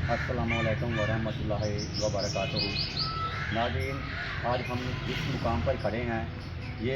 अस्सलामुअलैकुम वरहमतुल्लाहि वबरकातुहू। नाज़रीन, आज हम जिस मुकाम पर खड़े हैं ये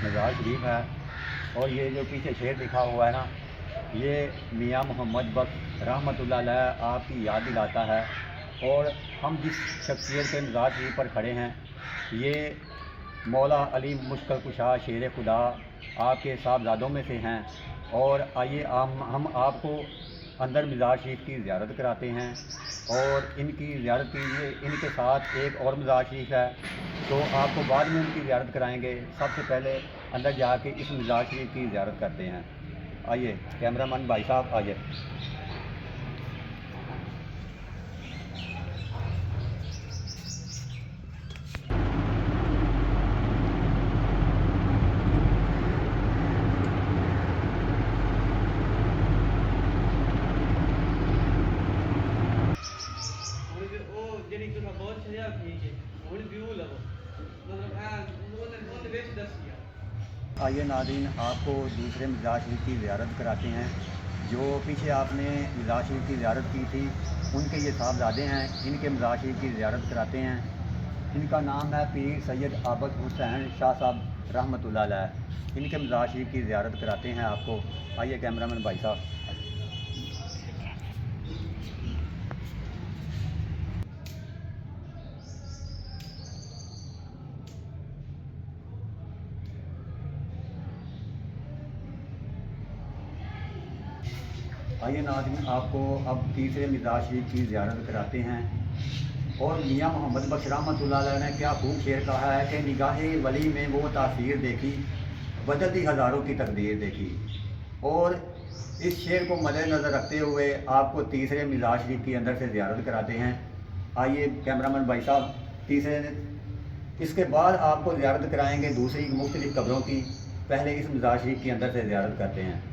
मज़ार शरीफ है। और ये जो पीछे शेर लिखा हुआ है ना, ये मियाँ मोहम्मद बख्श रहमतुल्लाह अलैह आपकी याद दिलाता है। और हम जिस शख्सियत के मज़ार शरीफ पर खड़े हैं ये मौला अली मुश्किल कुशा शेर खुदा आपके साहबजादों में से हैं। और आइए हम आपको अंदर मज़ार शरीफ की ज़ियारत कराते हैं और इनकी ज़ियारत कीजिए। इनके साथ एक और मज़ार शरीफ है तो आपको बाद में उनकी ज़ियारत कराएंगे। सबसे पहले अंदर जाके इस मज़ार शरीफ की ज़ियारत करते हैं। आइए कैमरामैन भाई साहब आइए। आइए नाज़रीन, आपको दूसरे मज़ार शरीफ की ज़ियारत कराते हैं। जो पीछे आपने मज़ार शरीफ की ज़ियारत की थी उनके ये साहबजादे हैं, इनके मज़ार शरीफ की ज़ियारत कराते हैं। इनका नाम है पीर सैयद आबद हुसैन शाह साहब रहमतुल्लाह अलैह। इनके मज़ार शरीफ की ज़ियारत कराते हैं आपको। आइए कैमरामैन भाई साहब। आइए नाज़रीन, आपको अब तीसरे मज़ार शरीफ की ज़ियारत कराते हैं। और मियाँ मोहम्मद बख्श रहमतुल्लाह अलैह ने क्या खूब शेर कहा है कि निगाहे वली में वो तासीर देखी, बदलती हज़ारों की तकदीर देखी। और इस शेर को मद्देनज़र रखते हुए आपको तीसरे मज़ार शरीफ की अंदर से ज़ियारत कराते हैं। आइए कैमरामैन भाई साहब तीसरे। इसके बाद आपको ज़ियारत कराएँगे दूसरी मुख्तलिफ़ कब्रों की। पहले इस मज़ार शरीफ की अंदर से ज़ियारत करते हैं।